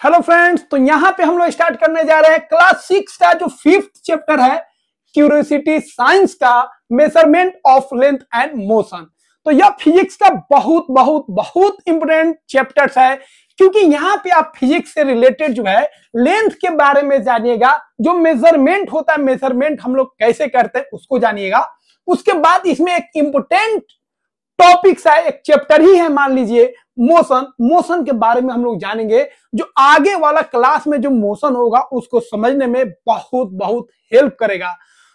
Hello friends, तो यहाँ पे हम लोग स्टार्ट करने जा रहे हैं क्लास 6 का जो 5th चैप्टर है क्यूरियोसिटी साइंस का measurement of length and motion. तो यह फिजिक्स का बहुत बहुत बहुत इंपोर्टेंट चैप्टर्स है, क्योंकि यहाँ पे आप फिजिक्स से रिलेटेड जो है लेंथ के बारे में जानिएगा। जो मेजरमेंट होता है, मेजरमेंट हम लोग कैसे करते हैं उसको जानिएगा। उसके बाद इसमें एक इंपोर्टेंट टॉपिक्स है, एक चैप्टर ही है, मान लीजिए मोशन के बारे में हम लोग जानेंगे। जो आगे वाला क्लास में जो मोशन होगा उसको समझने में बहुत बहुत हेल्प करेगा।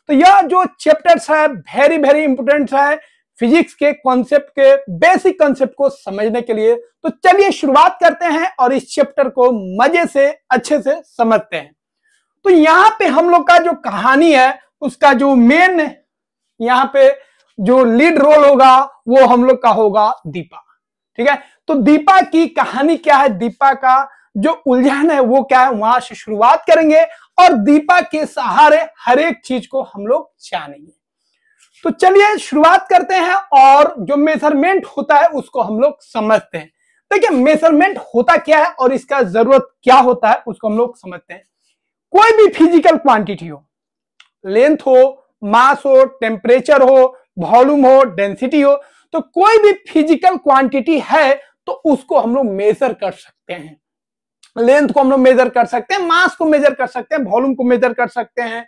तो यह जो चैप्टर्स है वेरी वेरी इंपोर्टेंट है फिजिक्स के कॉन्सेप्ट के बेसिक कॉन्सेप्ट को समझने के लिए। तो चलिए शुरुआत करते हैं और इस चैप्टर को मजे से अच्छे से समझते हैं। तो यहाँ पे हम लोग का जो कहानी है उसका जो मेन यहाँ पे जो लीड रोल होगा वो हम लोग का होगा दीपा। ठीक है, तो दीपा की कहानी क्या है, दीपा का जो उलझन है वो क्या है, वहां से शुरुआत करेंगे और दीपा के सहारे हर एक चीज को हम लोग जानेंगे। तो चलिए शुरुआत करते हैं और जो मेजरमेंट होता है उसको हम लोग समझते हैं। देखिए मेजरमेंट होता क्या है और इसका जरूरत क्या होता है उसको हम लोग समझते हैं। कोई भी फिजिकल क्वांटिटी हो, लेंथ हो, मास हो, टेम्परेचर हो, वॉल्यूम हो, डेंसिटी हो, तो कोई भी फिजिकल क्वांटिटी है तो उसको हम लोग मेजर कर सकते हैं। लेंथ को हम लोग मेजर कर सकते हैं, मास को मेजर कर सकते हैं, वॉल्यूम को मेजर कर सकते हैं,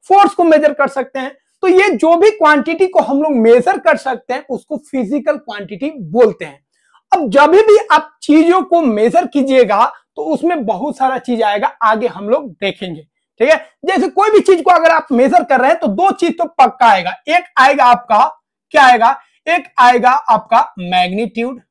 फोर्स को मेजर कर सकते हैं। तो ये जो भी क्वांटिटी को हम लोग मेजर कर सकते हैं उसको फिजिकल क्वांटिटी बोलते हैं। अब जब भी आप चीजों को मेजर कीजिएगा तो उसमें बहुत सारा चीज आएगा, आगे हम लोग देखेंगे। ठीक है, जैसे कोई भी चीज को अगर आप मेजर कर रहे हैं तो दो चीज तो पक्का आएगा। एक आएगा आपका क्या आएगा, एक आएगा आपका मैग्नीट्यूड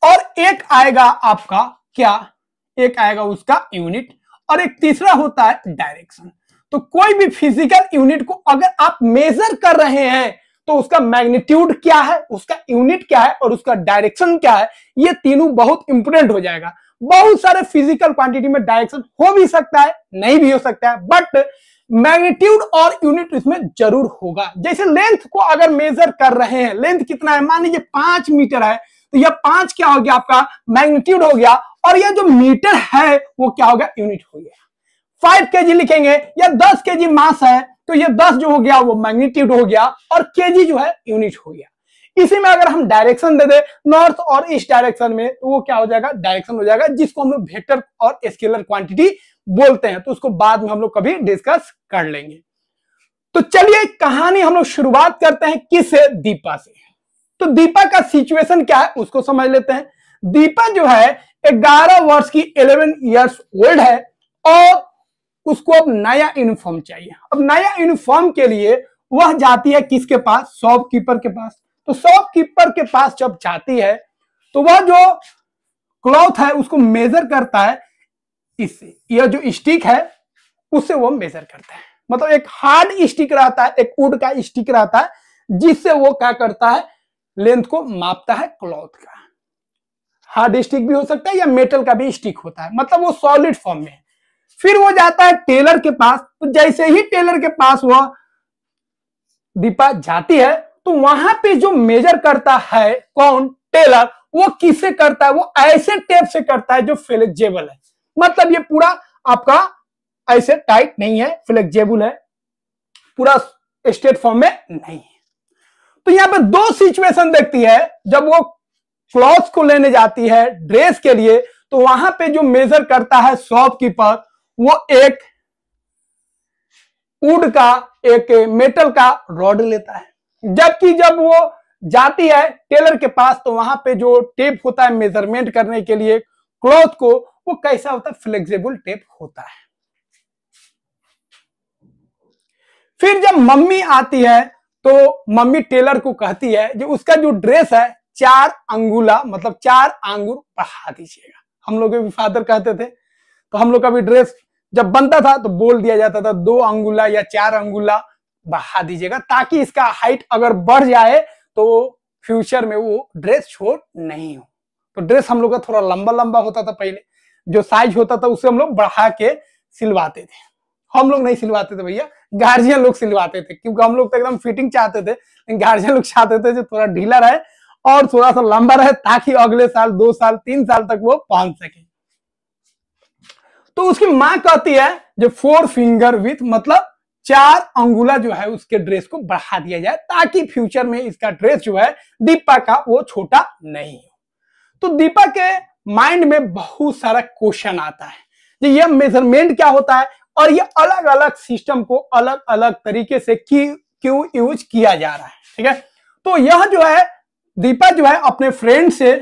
और एक आएगा आपका क्या, एक आएगा उसका यूनिट और एक तीसरा होता है डायरेक्शन। तो कोई भी फिजिकल यूनिट को अगर आप मेजर कर रहे हैं तो उसका मैग्नीट्यूड क्या है, उसका यूनिट क्या है और उसका डायरेक्शन क्या है, ये तीनों बहुत इंपोर्टेंट हो जाएगा। बहुत सारे फिजिकल क्वांटिटी में डायरेक्शन हो भी सकता है, नहीं भी हो सकता है, बट मैग्नीट्यूड और यूनिट इसमें जरूर होगा। जैसे लेंथ को अगर मेजर कर रहे हैं, लेंथ कितना है, मान लीजिए 5 मीटर है, तो यह 5 क्या हो गया आपका मैग्नीट्यूड हो गया, और यह जो मीटर है वो क्या हो गया, यूनिट हो गया। 5 kg लिखेंगे या 10 kg मास है तो यह 10 जो हो गया वो मैग्नीट्यूड हो गया और केजी जो है यूनिट हो गया। इसी में अगर हम डायरेक्शन दे दे नॉर्थ और ईस्ट डायरेक्शन में तो वो क्या हो जाएगा, डायरेक्शन हो जाएगा, जिसको हम लोग वेक्टर और स्केलर क्वांटिटी बोलते हैं। तो उसको बाद में हम लोग कभी डिस्कस कर लेंगे। तो चलिए कहानी हम लोग शुरुआत करते हैं किससे, दीपा से। तो दीपा का सिचुएशन क्या है उसको समझ लेते हैं। दीपा जो है 11 वर्ष की 11 इयर्स ओल्ड है और उसको अब नया यूनिफॉर्म चाहिए। अब नया यूनिफॉर्म के लिए वह जाती है किसके पास, शॉपकीपर के पास। तो शॉपकीपर के पास जब जाती है तो वह जो क्लॉथ है उसको मेजर करता है इससे, यह जो स्टिक है उससे वो मेजर करता है। मतलब एक हार्ड स्टिक रहता है, एक वुड का स्टिक रहता है, जिससे वो क्या करता है, लेंथ को मापता है क्लॉथ का। हार्ड स्टिक भी हो सकता है या मेटल का भी स्टिक होता है, मतलब वो सॉलिड फॉर्म में है। फिर वो जाता है टेलर के पास। तो जैसे ही टेलर के पास वह दीपा जाती है तो वहां पे जो मेजर करता है कौन, टेलर, वो किससे करता है, वो ऐसे टेप से करता है जो फ्लेक्सिबल है। मतलब ये पूरा आपका ऐसे टाइट नहीं है, फ्लेक्सिबल है, पूरा स्ट्रेट फॉर्म में नहीं है। तो यहां पे दो सिचुएशन देखती है। जब वो क्लॉथ को लेने जाती है ड्रेस के लिए तो वहां पे जो मेजर करता है शॉपकीपर वो एक वुड का, एक मेटल का रॉड लेता है। जबकि जब वो जाती है टेलर के पास तो वहां पे जो टेप होता है मेजरमेंट करने के लिए क्लॉथ को, वो कैसा होता है, फ्लेक्सिबल टेप होता है। फिर जब मम्मी आती है तो मम्मी टेलर को कहती है जो उसका जो ड्रेस है 4 अंगुला, मतलब 4 आंगुर बढ़ा दीजिएगा। हम लोग भी फादर कहते थे, तो हम लोग का भी ड्रेस जब बनता था तो बोल दिया जाता था 2 अंगुला या 4 अंगुला बढ़ा दीजिएगा, ताकि इसका हाइट अगर बढ़ जाए तो फ्यूचर में वो ड्रेस छोट नहीं हो। तो ड्रेस हम लोग का थोड़ा लंबा लंबा होता था पहले, जो साइज होता था उससे हम लोग बढ़ा के सिलवाते थे। हम लोग नहीं सिलवाते थे भैया, गार्जियन लोग सिलवाते थे, क्योंकि हम लोग तो एकदम फिटिंग चाहते थे, लेकिन गार्जियन लोग चाहते थे जो थोड़ा ढीला रहे और थोड़ा सा लंबा रहे, ताकि अगले साल 2 साल 3 साल तक वो पहन सके। तो उसकी मां कहती है जो 4 फिंगर विथ मतलब 4 अंगुला जो है उसके ड्रेस को बढ़ा दिया जाए ताकि फ्यूचर में इसका ड्रेस जो है दीपा का वो छोटा नहीं हो। तो दीपा के माइंड में बहुत सारा क्वेश्चन आता है कि यह मेजरमेंट क्या होता है और ये अलग अलग सिस्टम को अलग अलग तरीके से क्यों यूज किया जा रहा है। ठीक है, तो यह जो है दीपा जो है अपने फ्रेंड से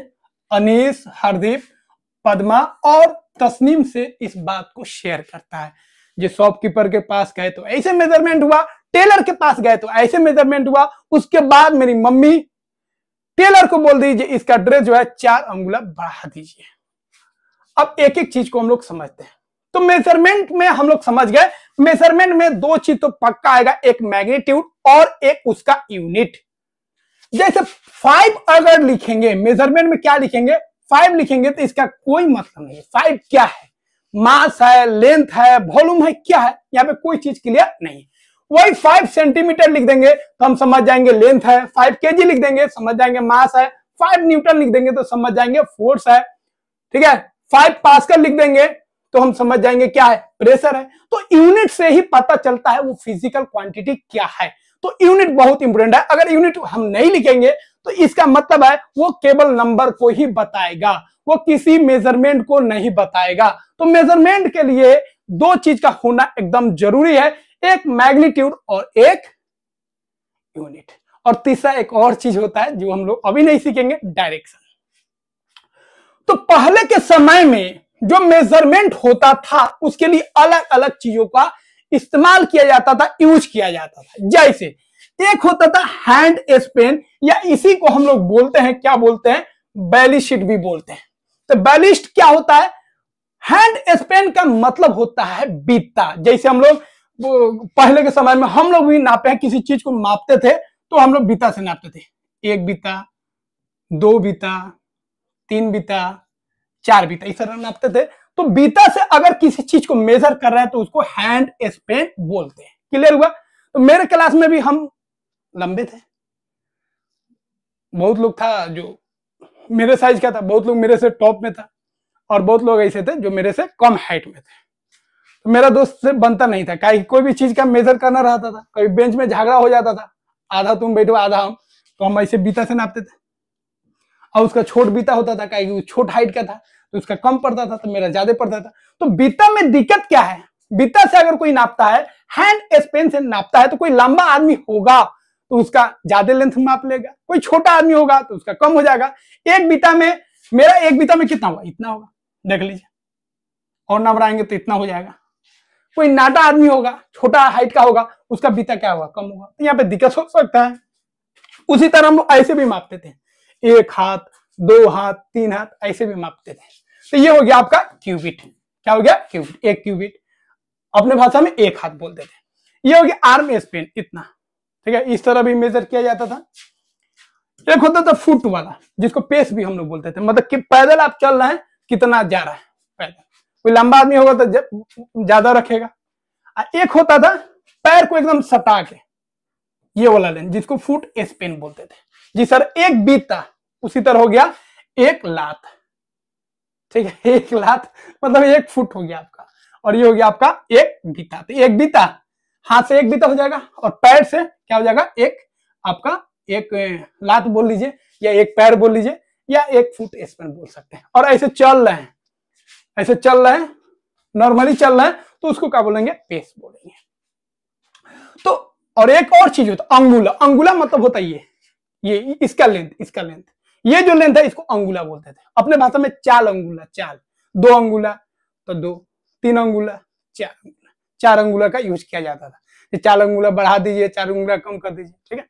अनीश, हरदीप, पद्मा और तस्नीम से इस बात को शेयर करता है। जो शॉपकीपर के पास गए तो ऐसे मेजरमेंट हुआ, टेलर के पास गए तो ऐसे मेजरमेंट हुआ, उसके बाद मेरी मम्मी टेलर को बोल दीजिए इसका ड्रेस जो है 4 अंगुला बढ़ा दीजिए। अब एक एक चीज को हम लोग समझते हैं। तो मेजरमेंट में हम लोग समझ गए, मेजरमेंट में 2 चीज तो पक्का आएगा, एक मैग्नीट्यूड और एक उसका यूनिट। जैसे 5 अगर लिखेंगे, मेजरमेंट में क्या लिखेंगे, 5 लिखेंगे तो इसका कोई मतलब नहीं है। 5 क्या है, मास है, लेंथ है, वॉल्यूम है, क्या है, यहाँ पे कोई चीज क्लियर नहीं। वही 5 सेंटीमीटर लिख देंगे तो हम समझ जाएंगे लेंथ है, 5 केजी लिख देंगे समझ जाएंगे मास है, 5 न्यूटन लिख देंगे तो समझ जाएंगे फोर्स है। ठीक है, 5 पास्कल लिख देंगे तो हम समझ जाएंगे क्या है, प्रेशर है। तो यूनिट से ही पता चलता है वो फिजिकल क्वांटिटी क्या है। तो यूनिट बहुत इंपॉर्टेंट है। अगर यूनिट हम नहीं लिखेंगे तो इसका मतलब है वो केवल नंबर को ही बताएगा, वो किसी मेजरमेंट को नहीं बताएगा। तो मेजरमेंट के लिए 2 चीज का होना एकदम जरूरी है, एक मैग्नीट्यूड और एक यूनिट। और तीसरा एक और चीज होता है जो हम लोग अभी नहीं सीखेंगे, डायरेक्शन। तो पहले के समय में जो मेजरमेंट होता था उसके लिए अलग अलग चीजों का इस्तेमाल किया जाता था, यूज किया जाता था। जैसे एक होता था हैंड स्पेन, या इसी को हम लोग बोलते हैं, क्या बोलते हैं, बैलिस्ट भी बोलते हैं। तो बैलिस्ट क्या होता है, हैंड स्पेन का मतलब होता है बीता। जैसे हम लोग पहले के समय में हम लोग भी नापे हैं, किसी चीज को मापते थे तो हम लोग बीता से नापते थे, 1 बीता, 2 बीता, 3 बीता, 4 बीता, इस तरह नापते थे। तो बीता से अगर किसी चीज को मेजर कर रहे हैं तो उसको हैंड स्पेन बोलते हैं। क्लियर हुआ। तो मेरे क्लास में भी हम लंबे थे, बहुत लोग था जो मेरे साइज का था, बहुत लोग मेरे से टॉप में था, और बहुत लोग ऐसे थे जो मेरे से कम हाइट में थे। तो मेरा दोस्त से बनता नहीं था, कोई भी चीज का मेजर करना रहता था, कभी बेंच में झगड़ा हो जाता था, आधा तुम बैठो आधा हम, तो हम ऐसे बीता से नापते थे। और उसका छोट बीता होता था, वो छोट हाइट का था तो उसका कम पड़ता था, तो मेरा ज्यादा पड़ता था। तो बीता में दिक्कत क्या है, बीता से अगर कोई नापता है, हैंड स्पेन से नापता है, तो कोई लंबा आदमी होगा तो उसका ज्यादा लेंथ माप लेगा, कोई छोटा आदमी होगा तो उसका कम हो जाएगा। एक बीता में, मेरा एक बीता में कितना होगा, इतना होगा, देख लीजिए, और ना बढ़ाएंगे तो इतना हो जाएगा। कोई नाटा आदमी होगा, छोटा हाइट का होगा, उसका बीता क्या होगा, कम होगा। तो यहाँ पे दिक्कत हो सकता है। उसी तरह हम लोग ऐसे भी मापते थे, 1 हाथ, 2 हाथ, 3 हाथ, ऐसे भी मापते थे। तो ये हो गया आपका क्यूबिट। क्या हो गया, क्यूबिट, 1 क्यूबिट, अपने भाषा में 1 हाथ बोलते थे। ये हो गया आर्म स्पेन, इतना। ठीक है, इस तरह भी मेजर किया जाता था। एक होता था फुट वाला, जिसको पेस भी हम लोग बोलते थे, मतलब कि पैदल आप चल रहे हैं, कितना जा रहा है पैदल। कोई लंबा आदमी होगा तो ज्यादा रखेगा। एक होता था पैर को एकदम सटा के, ये वाला लेंथ, जिसको फुट स्पेन बोलते थे। जी सर, 1 बीता, उसी तरह हो गया 1 लात। ठीक है, 1 लात मतलब 1 फुट हो गया आपका, और ये हो गया आपका 1 बीता। तो 1 बीता, हाथ से 1 बीता हो जाएगा, और पैर से क्या हो जाएगा, एक आपका 1 लात बोल लीजिए, या 1 पैर बोल लीजिए, या 1 फुट स्पेन बोल सकते हैं। और ऐसे चल रहे हैं, ऐसे चल रहे हैं, नॉर्मली चल रहे हैं, तो उसको क्या बोलेंगे, पेस बोलेंगे। तो और एक और चीज होता है अंगुला। अंगुला मतलब होता है ये इसका लेंथ, इसका लेंथ, ये जो लेंथ है इसको अंगुला बोलते थे। अपने भाषा में 4 अंगुला, 4, 2 अंगुला तो 2, 3 अंगुला, 4 अंगुला, 4 अंगुला का यूज किया जाता था। 4 अंगुला बढ़ा दीजिए, 4 अंगुला कम कर दीजिए। ठीक है,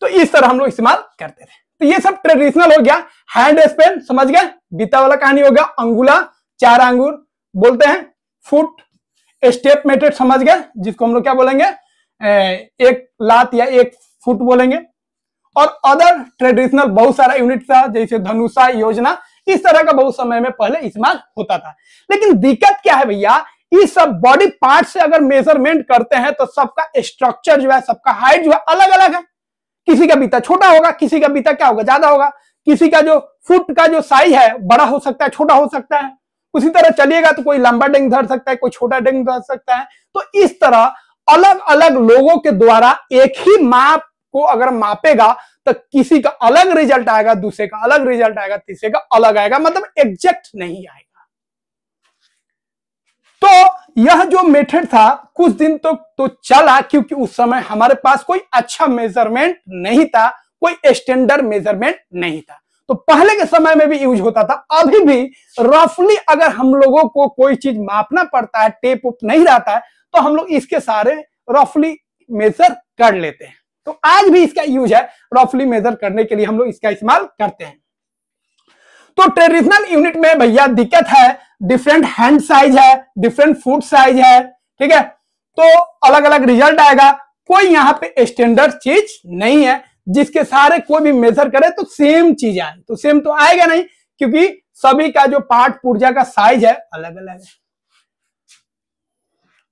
तो इस तरह हम लोग इस्तेमाल करते थे। तो ये सब ट्रेडिशनल हो गया। हैंड स्पेन समझ गए, बीता वाला कहानी हो गया। अंगुला, 4 अंगुल बोलते हैं। फुट स्टेप मेथड समझ गए, जिसको हम लोग क्या बोलेंगे, 1 लात या 1 फुट बोलेंगे। और अदर ट्रेडिशनल बहुत सारा यूनिट था, जैसे धनुषा, योजना, इस तरह का बहुत समय में पहले इस्तेमाल होता था। लेकिन दिक्कत क्या है भैया, इस सब बॉडी पार्ट से अगर मेजरमेंट करते हैं तो सबका स्ट्रक्चर जो है, सबका हाइट जो है अलग अलग है। किसी का बीता छोटा होगा, किसी का बीता क्या होगा, ज्यादा होगा। किसी का जो फुट का जो साइज है बड़ा हो सकता है, छोटा हो सकता है। उसी तरह चलिएगा तो कोई लंबा डेंग धर सकता है, कोई छोटा डेंग धर सकता है। तो इस तरह अलग अलग लोगों के द्वारा एक ही माप को अगर मापेगा तो किसी का अलग रिजल्ट आएगा, दूसरे का अलग रिजल्ट आएगा, तीसरे का अलग आएगा, मतलब एग्जैक्ट नहीं आएगा। तो यह जो मेथड था कुछ दिन तो चला, क्योंकि उस समय हमारे पास कोई अच्छा मेजरमेंट नहीं था, कोई स्टैंडर्ड मेजरमेंट नहीं था। तो पहले के समय में भी यूज होता था, अभी भी रफली अगर हम लोगों को कोई चीज मापना पड़ता है, टेप उप नहीं रहता है, तो हम लोग इसके सारे रफली मेजर कर लेते हैं। तो आज भी इसका यूज है, रफली मेजर करने के लिए हम लोग इसका इस्तेमाल करते हैं। तो ट्रेडिशनल यूनिट में भैया दिक्कत है, डिफरेंट हैंड साइज है, डिफरेंट फुट साइज है, ठीक है, तो अलग अलग रिजल्ट आएगा। कोई यहाँ पे स्टैंडर्ड चीज नहीं है जिसके सारे कोई भी मेजर करे तो सेम चीज आए, तो सेम तो आएगा नहीं, क्योंकि सभी का जो पार्ट पुर्जा का साइज है अलग अलग है।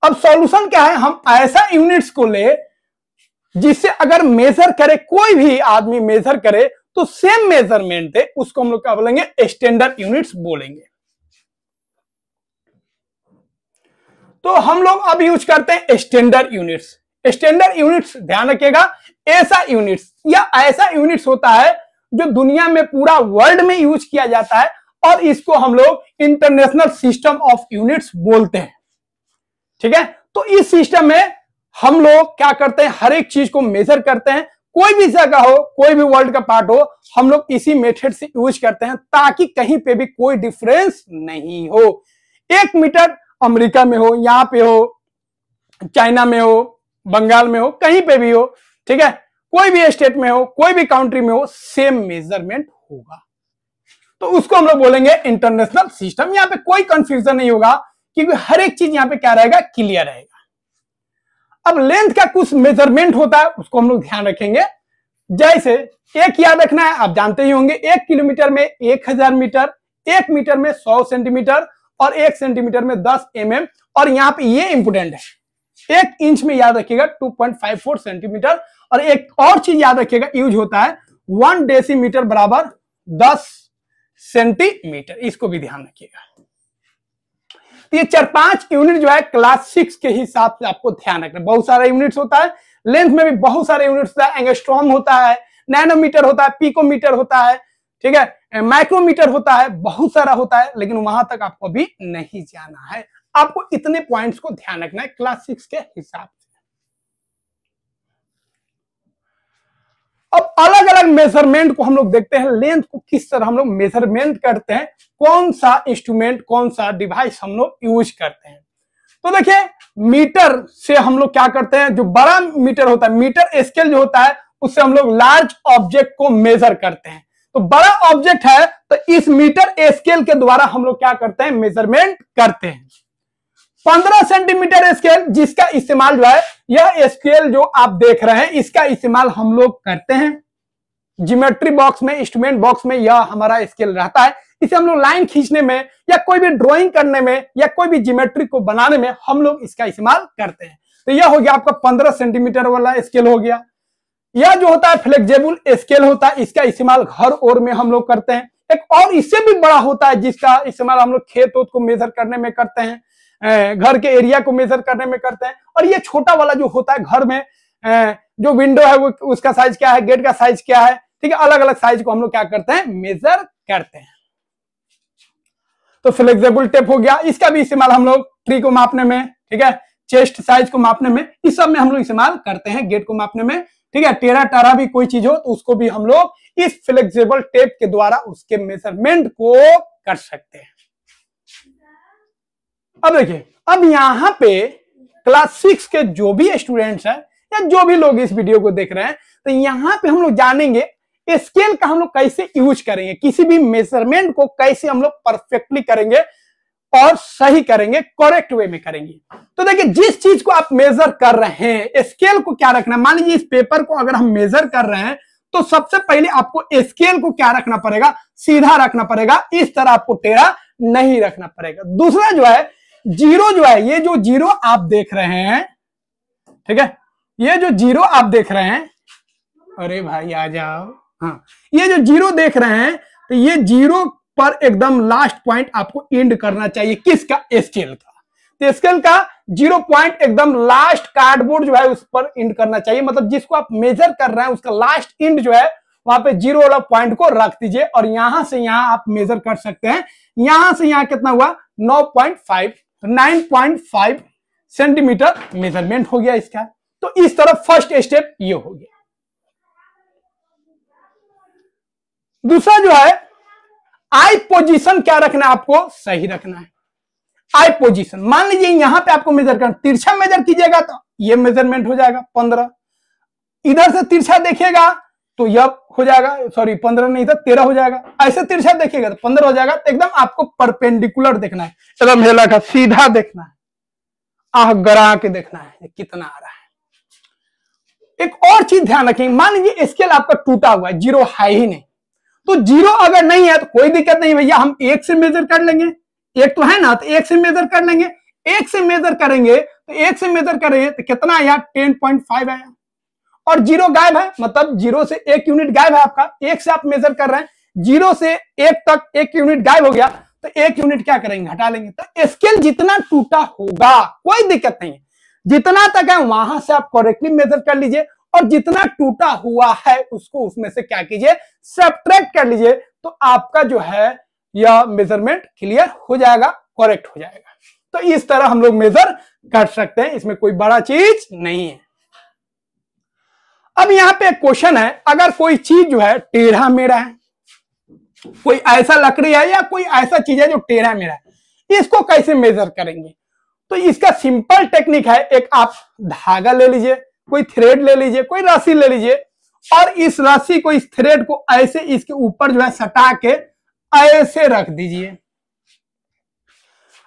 अब सॉल्यूशन क्या है, हम ऐसा यूनिट्स को ले जिससे अगर मेजर करे, कोई भी आदमी मेजर करे तो सेम मेजरमेंट है, उसको हम लोग क्या बोलेंगे, स्टैंडर्ड यूनिट्स बोलेंगे। तो हम लोग अब यूज करते हैं स्टैंडर्ड यूनिट्स। स्टैंडर्ड यूनिट्स ध्यान रखिएगा, ऐसा यूनिट्स या ऐसा यूनिट्स होता है जो दुनिया में पूरा वर्ल्ड में यूज किया जाता है, और इसको हम लोग इंटरनेशनल सिस्टम ऑफ यूनिट्स बोलते हैं, ठीक है। तो इस सिस्टम में हम लोग क्या करते हैं, हर एक चीज को मेजर करते हैं, कोई भी जगह हो, कोई भी वर्ल्ड का पार्ट हो, हम लोग इसी मेथड से यूज करते हैं ताकि कहीं पे भी कोई डिफरेंस नहीं हो। 1 मीटर अमेरिका में हो, यहां पे हो, चाइना में हो, बंगाल में हो, कहीं पे भी हो, ठीक है, कोई भी स्टेट में हो, कोई भी कंट्री में हो, सेम मेजरमेंट होगा, तो उसको हम लोग बोलेंगे इंटरनेशनल सिस्टम। यहां पे कोई कंफ्यूजन नहीं होगा, क्योंकि हर एक चीज यहां पे क्या रहेगा, क्लियर रहेगा। अब लेंथ का कुछ मेजरमेंट होता है, उसको हम लोग ध्यान रखेंगे। जैसे एक याद रखना है, आप जानते ही होंगे, 1 किलोमीटर में 1000 मीटर, 1 मीटर में 100 सेंटीमीटर, और 1 सेंटीमीटर में 10 mm, और यहां पे ये इंपोर्टेंट है, 1 इंच में याद रखिएगा 2.54 सेंटीमीटर, और एक और चीज याद रखिएगा, यूज होता है 1 डेसीमीटर बराबर 10 सेंटीमीटर, इसको भी ध्यान रखिएगा। तो ये 4-5 यूनिट जो है क्लास 6 के हिसाब से आपको ध्यान रखना। बहुत सारा यूनिट्स होता है, लेंथ में भी बहुत सारे यूनिट्स होता है, एंगस्ट्रॉम होता है, नैनोमीटर होता है, पिकोमीटर होता है, ठीक है, माइक्रोमीटर होता है, बहुत सारा होता है, लेकिन वहां तक आपको अभी नहीं जाना है। आपको इतने पॉइंट्स को ध्यान रखना है क्लास 6 के हिसाब से। अब अलग अलग मेजरमेंट को हम लोग देखते हैं, लेंथ को किस तरह हम लोग मेजरमेंट करते हैं, कौन सा इंस्ट्रूमेंट, कौन सा डिवाइस हम लोग यूज करते हैं। तो देखिए, मीटर से हम लोग क्या करते हैं, जो बड़ा मीटर होता है, मीटर स्केल जो होता है, उससे हम लोग लार्ज ऑब्जेक्ट को मेजर करते हैं। तो बड़ा ऑब्जेक्ट है तो इस मीटर स्केल के द्वारा हम लोग क्या करते हैं, मेजरमेंट करते हैं। 15 सेंटीमीटर स्केल, जिसका इस्तेमाल जो है, यह स्केल जो आप देख रहे हैं, इसका इस्तेमाल हम लोग करते हैं ज्योमेट्री बॉक्स में, इंस्ट्रूमेंट बॉक्स में यह हमारा स्केल रहता है। इसे हम लोग लाइन खींचने में, या कोई भी ड्राइंग करने में, या कोई भी ज्योमेट्री को बनाने में हम लोग इसका इस्तेमाल करते हैं। तो यह हो गया आपका 15 सेंटीमीटर वाला स्केल हो गया। यह जो होता है फ्लेक्सिबल स्केल होता है, इसका इस्तेमाल घर और में हम लोग करते हैं। एक और इससे भी बड़ा होता है, जिसका इस्तेमाल हम लोग खेत को मेजर करने में करते हैं, घर के एरिया को मेजर करने में करते हैं। और ये छोटा वाला जो होता है, घर में जो विंडो है वो, उसका साइज क्या है, गेट का साइज क्या है, ठीक है, अलग अलग साइज को हम लोग क्या करते हैं, मेजर करते हैं। तो फ्लेक्सिबल टेप हो गया, इसका भी इस्तेमाल हम लोग ट्री को मापने में, ठीक है, चेस्ट साइज को मापने में, इस सब में हम लोग इस्तेमाल करते हैं, गेट को मापने में, ठीक है। टेढ़ा टारा भी कोई चीज हो तो उसको भी हम लोग इस फ्लेक्सिबल टेप के द्वारा उसके मेजरमेंट को कर सकते हैं। अब देखिए, अब यहां पे क्लास 6 के जो भी स्टूडेंट्स हैं, या जो भी लोग इस वीडियो को देख रहे हैं, तो यहां पे हम लोग जानेंगे स्केल का हम लोग कैसे यूज करेंगे, किसी भी मेजरमेंट को कैसे हम लोग परफेक्टली करेंगे और सही करेंगे, करेक्ट वे में करेंगे। तो देखिए, जिस चीज को आप मेजर कर रहे हैं, स्केल को क्या रखना है, मान लीजिए इस पेपर को अगर हम मेजर कर रहे हैं, तो सबसे पहले आपको स्केल को क्या रखना पड़ेगा, सीधा रखना पड़ेगा, इस तरह आपको टेढ़ा नहीं रखना पड़ेगा। दूसरा जो है, जीरो जो है, ये जो जीरो आप देख रहे हैं, ठीक है, ये जो जीरो आप देख रहे हैं, अरे भाई आ जाओ, हाँ, ये जो जीरो देख रहे हैं, तो ये जीरो पर एकदम लास्ट पॉइंट आपको एंड करना चाहिए। किसका? स्केल का। तो स्केल का 0 पॉइंट एकदम लास्ट कार्डबोर्ड जो है उस पर एंड करना चाहिए, मतलब जिसको आप मेजर कर रहे हैं उसका लास्ट एंड जो है वहां पे 0 वाला पॉइंट को रख दीजिए और यहां से यहां आप मेजर कर सकते हैं। यहां से यहां कितना हुआ? 9.5 सेंटीमीटर मेजरमेंट हो गया इसका। तो इस तरफ फर्स्ट स्टेप ये हो गया। दूसरा जो है आई पोजीशन क्या रखना है आपको? सही रखना है। आई पोजीशन मान लीजिए यहां पे आपको मेजर करना, तिरछा मेजर कीजिएगा तो ये मेजरमेंट हो जाएगा 15, इधर से तिरछा देखिएगा तो यह हो जाएगा, सॉरी 15 नहीं था 13 हो जाएगा, ऐसे तिरछा देखिएगा तो 15 हो जाएगा। तो एकदम आपको परपेंडिकुलर देखना है, एकदम हेला का सीधा देखना है, आह गड़ा के देखना है कितना आ रहा है। एक और चीज ध्यान रखेंगे, मान लीजिए स्केल आपका टूटा हुआ है, 0 है ही नहीं, तो 0 अगर नहीं है तो कोई दिक्कत नहीं भैया, हम 1 से मेजर कर लेंगे, 1 तो है ना, तो 1 से मेजर कर लेंगे। 1 से मेजर करेंगे तो 1 से मेजर करेंगे तो कितना आया? 10.5 आया और 0 गायब है, मतलब 0 से 1 यूनिट गायब है आपका। 1 से आप मेजर कर रहे हैं, 0 से 1 तक 1 यूनिट गायब हो गया, तो 1 यूनिट क्या करेंगे? हटा लेंगे। तो स्केल जितना टूटा होगा कोई दिक्कत नहीं है, जितना तक है वहां से आप करेक्टली मेजर कर लीजिए और जितना टूटा हुआ है उसको उसमें से क्या कीजिए? सब्ट्रैक्ट कर लीजिए, तो आपका जो है यह मेजरमेंट क्लियर हो जाएगा, करेक्ट हो जाएगा। तो इस तरह हम लोग मेजर कर सकते हैं, इसमें कोई बड़ा चीज नहीं है। अब यहां पे एक क्वेश्चन है, अगर कोई चीज जो है टेढ़ा मेढ़ा है, कोई ऐसा लकड़ी है या कोई ऐसा चीज है जो टेढ़ा मेढ़ा है, इसको कैसे मेजर करेंगे? तो इसका सिंपल टेक्निक है, एक आप धागा ले लीजिए, कोई थ्रेड ले लीजिए, कोई रस्सी ले लीजिए और इस रस्सी को, इस थ्रेड को ऐसे इसके ऊपर जो है सटा के ऐसे रख दीजिए,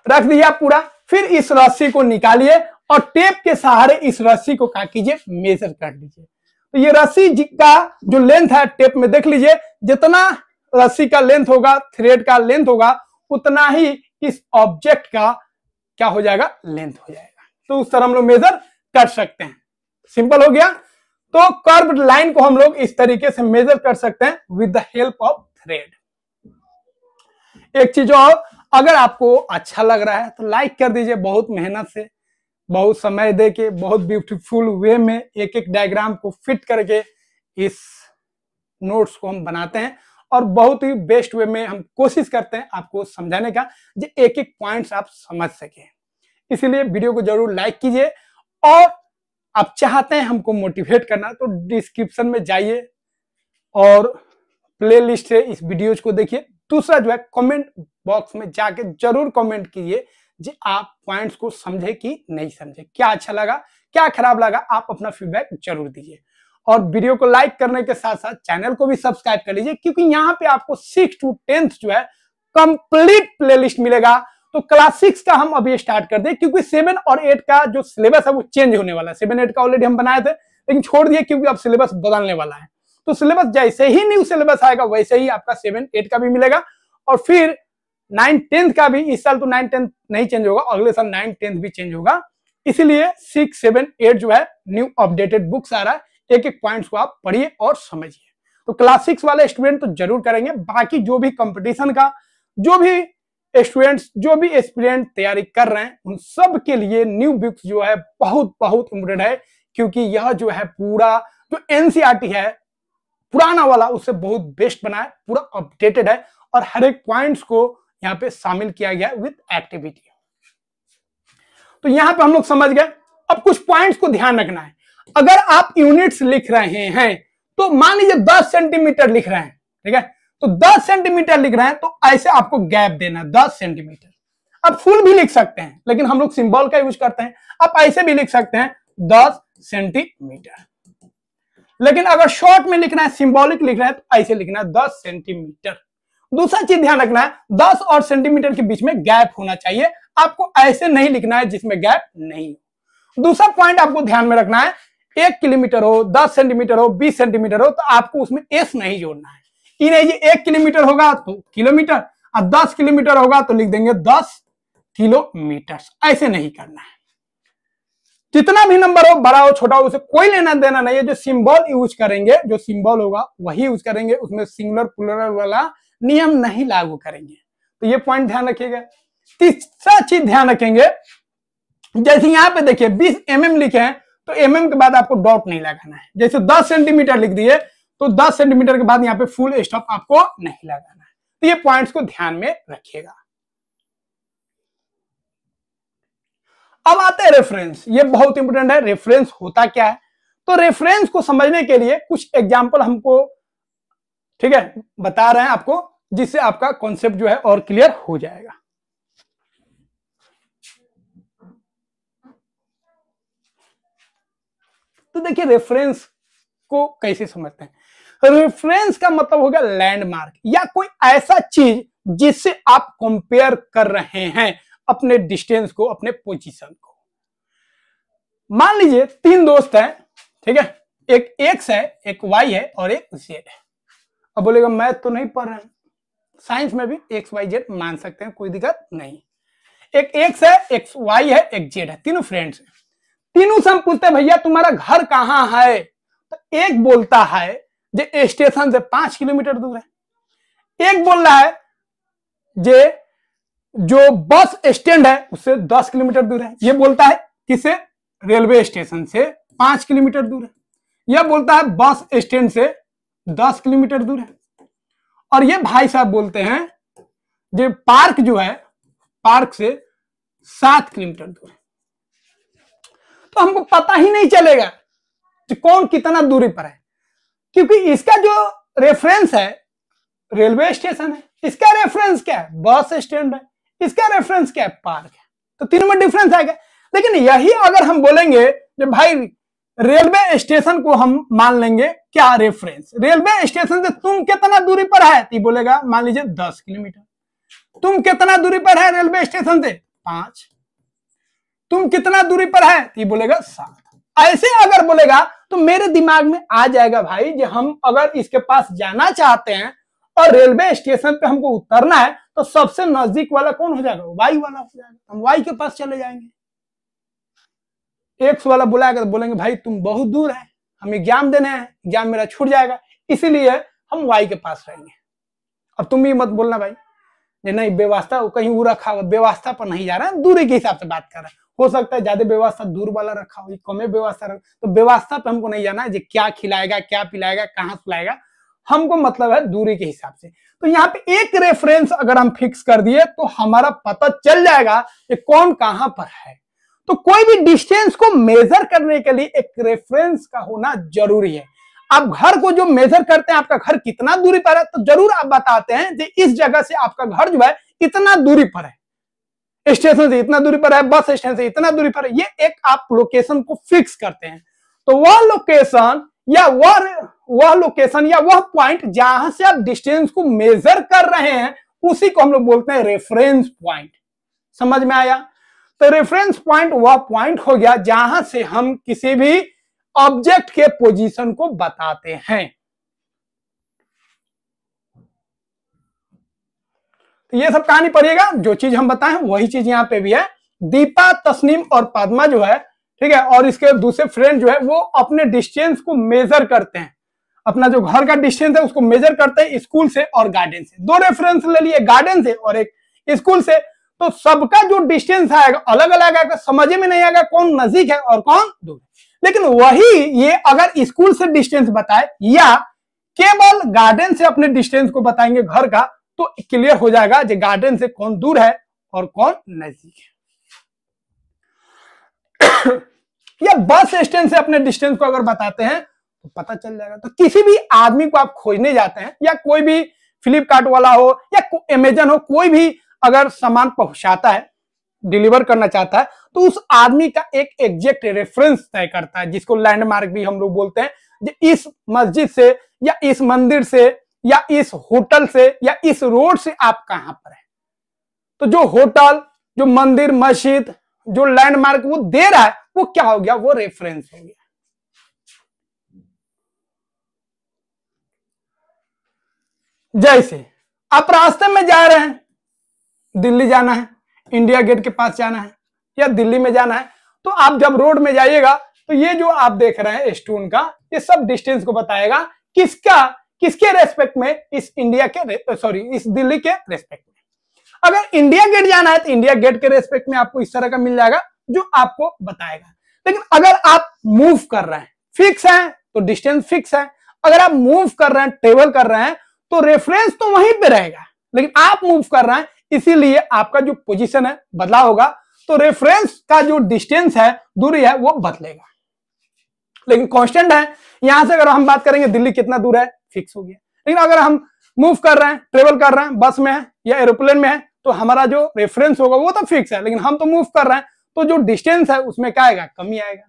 रख दिया पूरा। फिर इस रस्सी को निकालिए और टेप के सहारे इस रस्सी को क्या कीजिए? मेजर कर लीजिए। तो ये रस्सी का जो लेंथ है टेप में देख लीजिए, जितना रस्सी का लेंथ होगा, थ्रेड का लेंथ होगा, उतना ही इस ऑब्जेक्ट का क्या हो जाएगा? लेंथ हो जाएगा। तो उस तरह हम लोग मेजर कर सकते हैं। सिंपल हो गया। तो कर्व्ड लाइन को हम लोग इस तरीके से मेजर कर सकते हैं with the help of thread. एक चीज और, अगर आपको अच्छा लग रहा है तो लाइक कर दीजिए। बहुत मेहनत से, बहुत समय दे के, बहुत ब्यूटीफुल वे में एक एक डायग्राम को फिट करके इस नोट्स को हम बनाते हैं और बहुत ही बेस्ट वे में हम कोशिश करते हैं आपको समझाने का, जो एक एक पॉइंट्स आप समझ सके। इसीलिए वीडियो को जरूर लाइक कीजिए और आप चाहते हैं हमको मोटिवेट करना तो डिस्क्रिप्शन में जाइए और प्लेलिस्ट से इस वीडियोज को देखिए। दूसरा जो है कमेंट बॉक्स में जाके जरूर कमेंट कीजिए जी आप पॉइंट्स को समझे कि नहीं समझे, क्या अच्छा लगा, क्या खराब लगा, आप अपना फीडबैक जरूर दीजिए। और वीडियो को लाइक करने के साथ साथ चैनल को भी सब्सक्राइब कर लीजिए, क्योंकि यहाँ पे आपको 6 to 10th जो है कंप्लीट प्लेलिस्ट मिलेगा। तो क्लास 6 का हम अभी स्टार्ट कर दें, क्योंकि 7 और 8 का जो सिलेबस है वो चेंज होने वाला है। 7, 8 का ऑलरेडी हम बनाए थे लेकिन छोड़ दिए क्योंकि अब सिलेबस बदलने वाला है। तो सिलेबस जैसे ही न्यू सिलेबस आएगा वैसे ही आपका 7, 8 का भी मिलेगा और फिर 9, 10th का भी। इस साल तो 9, 10 नहीं चेंज होगा, अगले साल 9, 10 भी चेंज होगा। इसीलिए 6, 7, 8 जो है न्यू अपडेटेड बुक्स आ रहा है। एक एक पॉइंट्स को आप पढ़िए और समझिए। तो क्लास 6 वाले स्टूडेंट तो जरूर करेंगे। बाकी जो भी कंपटीशन का, जो भी स्टूडेंट्स, जो भी एस्पिरेंट तैयारी कर रहे हैं, उन सब के लिए न्यू बुक्स जो है बहुत बहुत इम्पोर्टेंट है, क्योंकि यह जो है पूरा जो एनसीईआरटी है पुराना वाला उससे बहुत बेस्ट बना है, पूरा अपडेटेड है और हर एक पॉइंट्स को यहाँ पे शामिल किया गया है विद एक्टिविटी। तो यहाँ पे हम लोग समझ गए। अब कुछ पॉइंट्स को ध्यान रखना है। अगर आप यूनिट्स लिख रहे हैं तो मान लीजिए 10 सेंटीमीटर लिख रहे हैं, ठीक है, तो 10 सेंटीमीटर लिख रहे हैं तो ऐसे आपको गैप देना 10 सेंटीमीटर। आप फुल भी लिख सकते हैं लेकिन हम लोग सिंबल का यूज करते हैं। आप ऐसे भी लिख सकते हैं 10 सेंटीमीटर, लेकिन अगर शॉर्ट में लिखना है, सिंबॉलिक लिखना है तो ऐसे लिखना है 10 सेंटीमीटर। दूसरा चीज ध्यान रखना है, 10 और सेंटीमीटर के बीच में गैप होना चाहिए। आपको ऐसे नहीं लिखना है जिसमें गैप नहीं हो। दूसरा पॉइंट आपको ध्यान में रखना है, 1 किलोमीटर हो, 10 सेंटीमीटर हो, 20 सेंटीमीटर हो, तो आपको उसमें एस नहीं जोड़ना है। ये 1 किलोमीटर होगा तो किलोमीटर और 10 किलोमीटर होगा तो लिख देंगे 10 किलोमीटर। ऐसे नहीं करना है। जितना भी नंबर हो, बड़ा हो छोटा हो, उसे कोई लेना देना नहीं है। जो सिंबल यूज करेंगे, जो सिंबल होगा वही यूज करेंगे, उसमें सिंगुलर प्लुरल वाला नियम नहीं लागू करेंगे। तो ये पॉइंट ध्यान रखिएगा। तीसरा चीज ध्यान रखेंगे, जैसे यहां पे देखिए 20 mm लिखे हैं तो mm के बाद आपको डॉट नहीं लगाना है। जैसे 10 सेंटीमीटर लिख दिए तो 10 सेंटीमीटर के बाद यहाँ पे फुल स्टॉप आपको नहीं लगाना है। तो ये पॉइंट्स को ध्यान में रखिएगा। अब आते हैं रेफरेंस। ये बहुत इंपॉर्टेंट है। रेफरेंस होता क्या है? तो रेफरेंस को समझने के लिए कुछ एग्जांपल हमको, ठीक है, बता रहे हैं आपको, जिससे आपका कॉन्सेप्ट जो है और क्लियर हो जाएगा। तो देखिए रेफरेंस को कैसे समझते हैं। रेफरेंस का मतलब होगा लैंडमार्क या कोई ऐसा चीज जिससे आप कंपेयर कर रहे हैं अपने डिस्टेंस को, अपने पोजीशन को। मान लीजिए 3 दोस्त हैं, ठीक है, एक एक्स है, एक वाई है और एक जेड है। अब बोलेगा मैथ तो नहीं पढ़ रहे हैं, साइंस में भी एक्स वाई जेड मान सकते हैं, कोई दिक्कत नहीं। एक एक्स है, एक वाई है, एक जेड है, तीनों फ्रेंड्स हैं। तीनों से हम पूछते हैं भैया तुम्हारा घर कहां है? तो एक बोलता है जे स्टेशन से 5 किलोमीटर दूर है। एक बोल रहा है जे जो बस स्टैंड है उससे 10 किलोमीटर दूर है। ये बोलता है किसे? रेलवे स्टेशन से 5 किलोमीटर दूर है। यह बोलता है बस स्टैंड से 10 किलोमीटर दूर है। और ये भाई साहब बोलते हैं जो पार्क जो है, पार्क से 7 किलोमीटर दूर है। तो हमको पता ही नहीं चलेगा कि कौन कितना दूरी पर है, क्योंकि इसका जो रेफरेंस है रेलवे स्टेशन है, इसका रेफरेंस क्या है? बस स्टैंड है, इसका रेफरेंस क्या है? पार्क है। तो तीनों में डिफरेंस आएगा। लेकिन यही अगर हम बोलेंगे कि भाई रेलवे स्टेशन को हम मान लेंगे क्या रेफरेंस, रेलवे स्टेशन से तुम कितना दूरी पर है? तो बोलेगा मान लीजिए 10 किलोमीटर। तुम कितना दूरी पर है रेलवे स्टेशन से? 5। तुम कितना दूरी पर है? तो बोलेगा 7। ऐसे अगर बोलेगा तो मेरे दिमाग में आ जाएगा भाई कि हम अगर इसके पास जाना चाहते हैं और रेलवे स्टेशन पे हमको उतरना है तो सबसे नजदीक वाला कौन हो जाएगा? वाई वाला हो जाएगा। हम वाई के पास चले जाएंगे। एक्स वाला बुलाएगा तो बोलेंगे भाई तुम बहुत दूर है, हम एग्जाम देने हैं, एग्जाम मेरा छूट जाएगा, इसीलिए हम वाई के पास रहेंगे। अब तुम भी मत बोलना भाई नहीं व्यवस्था कहीं वो रखा हुआ, व्यवस्था पर नहीं जा रहा है, दूरी के हिसाब से बात कर रहा है। हो सकता है ज्यादा व्यवस्था दूर वाला रखा हो, कमे व्यवस्था रखा, तो व्यवस्था पे हमको नहीं जाना है, क्या खिलाएगा, क्या पिलाएगा, कहाँ सुलाएगा, हमको मतलब है दूरी के हिसाब से। तो यहाँ पे एक रेफरेंस अगर हम फिक्स कर दिए तो हमारा पता चल जाएगा कि कौन कहां पर है। तो कोई भी डिस्टेंस को मेजर करने के लिए एक रेफरेंस का होना जरूरी है। आप घर को जो मेजर करते हैं, आपका घर कितना दूरी पर है, तो जरूर आप बताते हैं कि इस जगह से आपका घर जो है इतना दूरी पर है, स्टेशन से इतना दूरी पर है, बस स्टैंड से इतना दूरी पर है। ये एक आप लोकेशन को फिक्स करते हैं। तो वह लोकेशन या वह पॉइंट जहां से आप डिस्टेंस को मेजर कर रहे हैं उसी को हम लोग बोलते हैं रेफरेंस पॉइंट। समझ में आया? तो रेफरेंस पॉइंट वह पॉइंट हो गया जहां से हम किसी भी ऑब्जेक्ट के पोजीशन को बताते हैं। तो ये सब कहानी पढ़िएगा, जो चीज हम बताएं वही चीज यहां पे भी है। दीपा, तस्नीम और पद्मा जो है, ठीक है, और इसके दूसरे फ्रेंड जो है वो अपने डिस्टेंस को मेजर करते हैं। अपना जो घर का डिस्टेंस है उसको मेजर करते हैं स्कूल से और गार्डन से। 2 रेफरेंस ले लिए, गार्डन से और एक स्कूल से। तो सबका जो डिस्टेंस आएगा अलग अलग आएगा, समझ में नहीं आएगा कौन नजदीक है और कौन दूर। लेकिन वही ये अगर स्कूल से डिस्टेंस बताए या केवल गार्डन से अपने डिस्टेंस को बताएंगे घर का, तो क्लियर हो जाएगा कि गार्डन से कौन दूर है और कौन नजदीक है। या बस स्टैंड से अपने डिस्टेंस को अगर बताते हैं तो पता चल जाएगा। तो किसी भी आदमी को आप खोजने जाते हैं, या कोई भी फ्लिपकार्ट वाला हो या अमेजन हो, कोई भी अगर सामान पहुंचाता है, डिलीवर करना चाहता है, तो उस आदमी का एक एग्जैक्ट रेफरेंस तय करता है, जिसको लैंडमार्क भी हम लोग बोलते हैं। इस मस्जिद से या इस मंदिर से या इस होटल से या इस रोड से आप कहां पर हैं। तो जो होटल, जो मंदिर, मस्जिद, जो लैंडमार्क वो दे रहा है वो क्या हो गया? वो रेफरेंस हो गया। जैसे आप रास्ते में जा रहे हैं, दिल्ली जाना है, इंडिया गेट के पास जाना है या दिल्ली में जाना है, तो आप जब रोड में जाइएगा तो ये जो आप देख रहे हैं स्टोन का, ये सब डिस्टेंस को बताएगा। किसका? किसके रेस्पेक्ट में? इस इंडिया के सॉरी इस दिल्ली के रेस्पेक्ट में। अगर इंडिया गेट जाना है तो इंडिया गेट के रेस्पेक्ट में आपको इस तरह का मिल जाएगा जो आपको बताएगा। लेकिन अगर आप मूव कर रहे हैं, फिक्स है तो डिस्टेंस फिक्स है। अगर आप मूव कर रहे हैं, ट्रेवल कर रहे हैं तो रेफरेंस तो वहीं पे रहेगा, लेकिन आप मूव कर रहे हैं इसीलिए आपका जो पोजीशन है बदला होगा, तो रेफरेंस का जो डिस्टेंस है, दूरी है, वो बदलेगा, लेकिन कांस्टेंट है। यहां से अगर हम बात करेंगे दिल्ली कितना दूर है, फिक्स हो गया। लेकिन अगर हम मूव कर रहे हैं, ट्रेवल कर रहे हैं, बस में है या एरोप्लेन में है, तो हमारा जो रेफरेंस होगा वो तो फिक्स है, लेकिन हम तो मूव कर रहे हैं तो जो डिस्टेंस है उसमें क्या आएगा? कमी आएगा।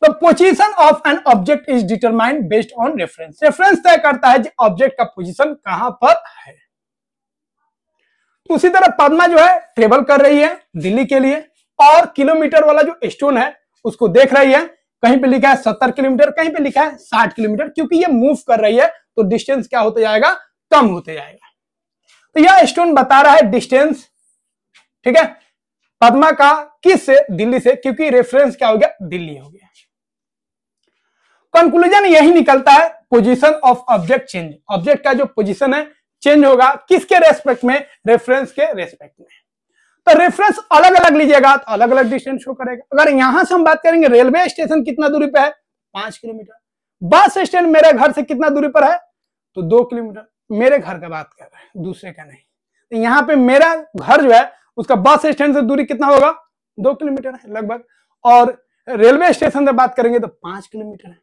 The position of an object is determined based on reference. Reference तय करता है ऑब्जेक्ट का पोजीशन कहां पर है। उसी तरह पद्मा जो है ट्रेवल कर रही है दिल्ली के लिए, और किलोमीटर वाला जो स्टोन है उसको देख रही है। कहीं पे लिखा है 70 किलोमीटर, कहीं पे लिखा है 60 किलोमीटर, क्योंकि ये मूव कर रही है तो डिस्टेंस क्या होते जाएगा? कम होते जाएगा। तो यह स्टोन बता रहा है डिस्टेंस, ठीक है, पद्मा का किस से? दिल्ली से, क्योंकि रेफरेंस क्या हो गया? दिल्ली हो गया। कंक्लूजन यही निकलता है, position of object change, object का जो पोजीशन है चेंज होगा किसके रेस्पेक्ट में? रेफरेंस के रेस्पेक्ट में। तो रेफरेंस अलग अलग लीजिएगा तो अलग अलग डिस्टेंस शो करेगा। अगर यहां से हम बात करेंगे रेलवे स्टेशन कितना दूरी पे है? 5 किलोमीटर। बस स्टैंड मेरे घर से कितना दूरी पर है? तो 2 किलोमीटर। मेरे घर का बात कर रहे हैं, दूसरे का नहीं। तो यहाँ पे मेरा घर जो है उसका बस स्टैंड से दूरी कितना होगा? 2 किलोमीटर है लगभग, और रेलवे स्टेशन से बात करेंगे तो 5 किलोमीटर है,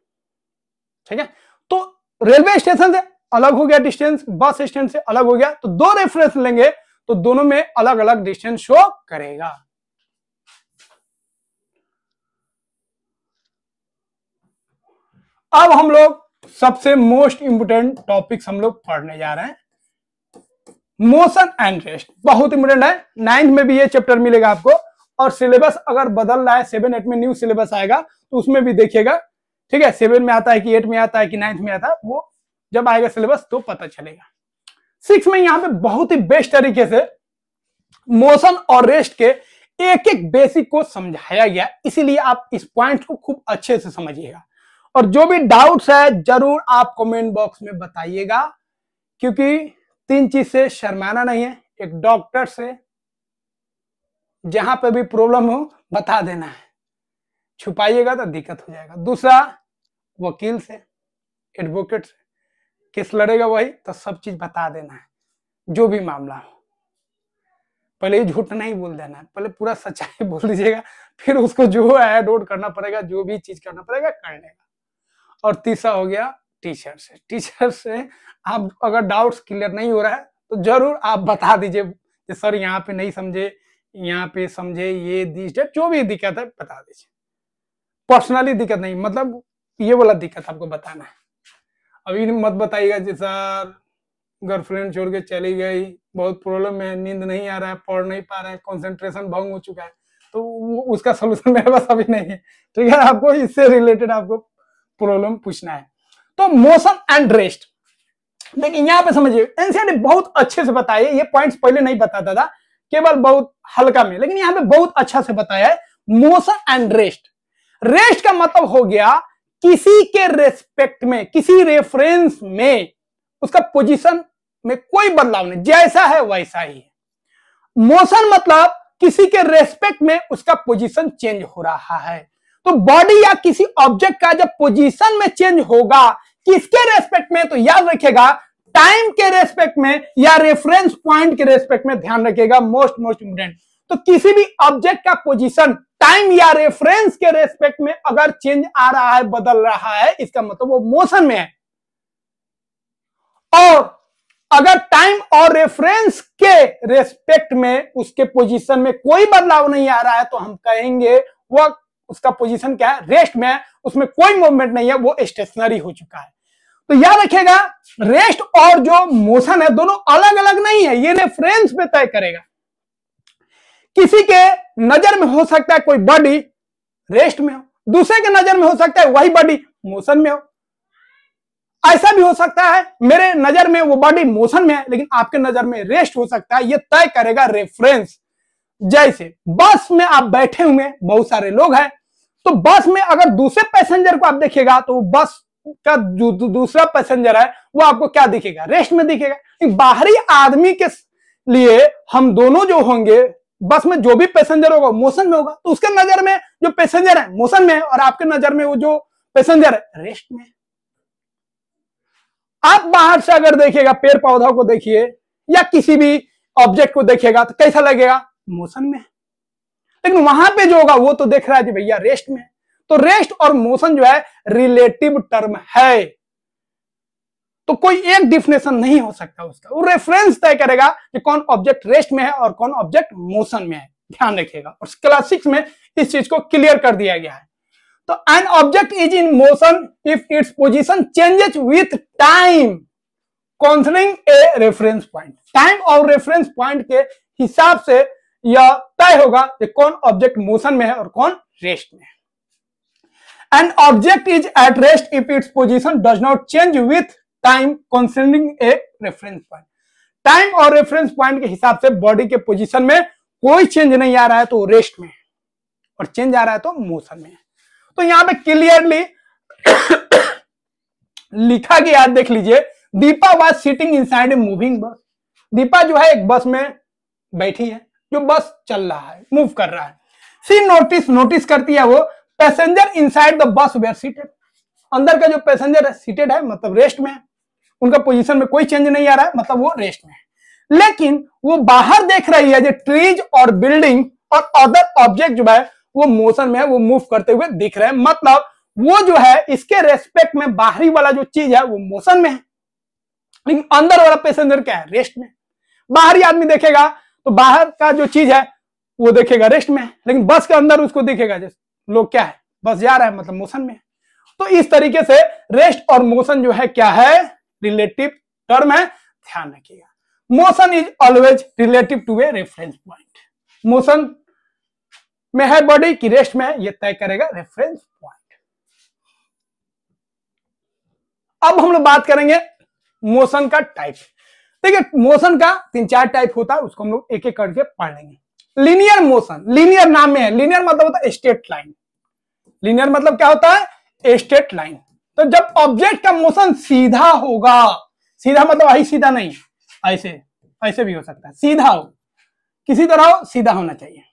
ठीक है। तो रेलवे स्टेशन से अलग हो गया डिस्टेंस, बस स्टैंड से अलग हो गया, तो दो रेफरेंस लेंगे तो दोनों में अलग अलग डिस्टेंस शो करेगा। अब हम लोग सबसे मोस्ट इंपोर्टेंट टॉपिक्स हम लोग पढ़ने जा रहे हैं, मोशन एंड रेस्ट। बहुत इंपोर्टेंट है, 9th में भी ये चैप्टर मिलेगा आपको, और सिलेबस अगर बदल रहा है, 7, 8 में न्यू सिलेबस आएगा तो उसमें भी देखिएगा, ठीक है। 7 में आता है कि 8 में आता है कि 9th में आता है, वो जब आएगा सिलेबस तो पता चलेगा। 6 में यहाँ पे बहुत ही बेस्ट तरीके से मोशन और रेस्ट के एक एक बेसिक को समझाया गया, इसीलिए आप इस पॉइंट को खूब अच्छे से समझिएगा। और जो भी डाउट्स है जरूर आप कमेंट बॉक्स में बताइएगा, क्योंकि 3 चीज से शर्माना नहीं है। एक डॉक्टर से जहां पे भी प्रॉब्लम हो बता देना है, छुपाइएगा तो दिक्कत हो जाएगा। दूसरा, वकील से, एडवोकेट से केस लड़ेगा वही, तो सब चीज बता देना है, जो भी मामला हो। पहले ही झूठ नहीं बोल देना है, पहले पूरा सच्चाई बोल दीजिएगा, फिर उसको जो है ऐड करना पड़ेगा, जो भी चीज करना पड़ेगा कर लेगा। और तीसरा हो गया टीचर से। टीचर से आप अगर डाउट्स क्लियर नहीं हो रहा है तो जरूर आप बता दीजिए कि सर यहाँ पे नहीं समझे, यहाँ पे समझे, ये जो भी दिक्कत है बता दीजिए। पर्सनली दिक्कत नहीं, मतलब ये वाला दिक्कत आपको बताना है। अभी मत बताइएगा जी सर गर्लफ्रेंड छोड़ के चली गई, बहुत प्रॉब्लम है, नींद नहीं आ रहा है, पढ़ नहीं पा रहा है, कंसंट्रेशन भंग हो चुका है, तो उसका सोल्यूशन मेरे पास अभी नहीं है, ठीक है। आपको इससे रिलेटेड आपको प्रॉब्लम पूछना है। तो मोशन एंड रेस्ट, लेकिन यहाँ पे समझिए एनसीईआरटी बहुत अच्छे से बताया, ये पॉइंट्स पहले नहीं बताता था, केवल बहुत हल्का में, लेकिन यहाँ पे बहुत अच्छा से बताया है। मोशन एंड रेस्ट, रेस्ट का मतलब हो गया किसी के रेस्पेक्ट में, किसी रेफरेंस में उसका पोजीशन में कोई बदलाव नहीं, जैसा है वैसा ही है। मोशन मतलब किसी के रेस्पेक्ट में उसका पोजीशन चेंज हो रहा है। तो बॉडी या किसी ऑब्जेक्ट का जब पोजीशन में चेंज होगा, किसके रेस्पेक्ट में? तो याद रखिएगा टाइम के रेस्पेक्ट में या रेफरेंस पॉइंट के रेस्पेक्ट में, ध्यान रखिएगा, मोस्ट इंपोर्टेंट। तो किसी भी ऑब्जेक्ट का पोजीशन टाइम या रेफरेंस के रेस्पेक्ट में अगर चेंज आ रहा है, बदल रहा है, इसका मतलब वो मोशन में है। और अगर टाइम और रेफरेंस के रेस्पेक्ट में उसके पोजीशन में कोई बदलाव नहीं आ रहा है तो हम कहेंगे वो उसका पोजीशन क्या है? रेस्ट में है, उसमें कोई मूवमेंट नहीं है, वो स्टेशनरी हो चुका है। तो याद रखिएगा रेस्ट और जो मोशन है दोनों अलग अलग नहीं है, ये रेफरेंस पे तय करेगा। किसी के नजर में हो सकता है कोई बॉडी रेस्ट में हो, दूसरे के नजर में हो सकता है वही बॉडी मोशन में हो। ऐसा भी हो सकता है मेरे नजर में वो बॉडी मोशन में है लेकिन आपके नजर में रेस्ट हो सकता है, ये तय करेगा रेफरेंस। जैसे बस में आप बैठे हुए बहुत सारे लोग हैं, तो बस में अगर दूसरे पैसेंजर को आप देखिएगा तो बस का जो दूसरा पैसेंजर है वो आपको क्या दिखेगा, रेस्ट में दिखेगा। बाहरी आदमी के लिए हम दोनों जो होंगे, बस में जो भी पैसेंजर होगा मोशन में होगा, तो उसके नजर में जो पैसेंजर है मोशन में है और आपके नजर में वो जो पैसेंजर है रेस्ट में। आप बाहर से अगर देखिएगा, पेड़ पौधों को देखिए या किसी भी ऑब्जेक्ट को देखिएगा तो कैसा लगेगा, मोशन में। लेकिन वहां पे जो होगा वो तो देख रहा है जी भैया रेस्ट में। तो रेस्ट और मोशन जो है रिलेटिव टर्म है, तो कोई एक डिफिनेशन नहीं हो सकता उसका, वो रेफरेंस तय करेगा कि कौन ऑब्जेक्ट रेस्ट में है और कौन ऑब्जेक्ट मोशन में है। ध्यान रखिएगा, और क्लास 6 में इस चीज को क्लियर कर दिया गया है। तो an object is in motion if its position changes with time considering A reference point. Time और रेफरेंस पॉइंट के हिसाब से यह तय होगा कि कौन ऑब्जेक्ट मोशन में है और कौन रेस्ट में है। An object is at rest if its position does not change with time considering a reference point. Time और रेफरेंस पॉइंट के हिसाब से बॉडी के पोजीशन में कोई चेंज नहीं आ रहा है तो रेस्ट में है, और चेंज आ रहा है तो मोशन में है। तो यहां पे क्लियरली लिखा गया, देख लीजिए, Deepa was sitting inside a moving बस। दीपा जो है एक बस में बैठी है, जो बस चल रहा है, मूव कर रहा है। सी नोटिस करती है वो, passenger inside the bus where seated. अंदर का जो पैसेंजर है सीटेड है, मतलब रेस्ट में है, उनका पोजीशन में कोई चेंज नहीं आ रहा है, मतलब वो रेस्ट में है। लेकिन वो बाहर देख रही है जो ट्रीज और बिल्डिंग और अदर ऑब्जेक्ट जो है वो मोशन में है, वो मूव करते हुए दिख रहे हैं, मतलब वो जो है इसके रेस्पेक्ट में बाहरी वाला जो चीज है वो मोशन में है, लेकिन अंदर वाला पैसेंजर क्या है, रेस्ट में। बाहरी आदमी देखेगा तो बाहर का जो चीज है वो देखेगा रेस्ट में, लेकिन बस के अंदर उसको दिखेगा जैसे लोग क्या है, बस जा रहा है, मतलब मोशन में। तो इस तरीके से रेस्ट और मोशन जो है क्या है, रिलेटिव टर्म है, ध्यान रखिएगा। Motion is always relative to a reference point. Motion में है बॉडी की रेस्ट में है, ये तय करेगा रेफरेंस पॉइंट। अब हम लोग बात करेंगे मोशन का टाइप। देखिए, मोशन का 3-4 टाइप होता है, उसको हम लोग एक एक करके पढ़ लेंगे। लीनियर मोशन, लीनियर नाम में है, लीनियर मतलब होता है स्ट्रेट लाइन। लीनियर मतलब क्या होता है, स्ट्रेट लाइन। तो जब ऑब्जेक्ट का मोशन सीधा होगा, सीधा मतलब ऐसे सीधा नहीं, ऐसे भी हो सकता है, सीधा हो, किसी तरह हो, सीधा होना चाहिए।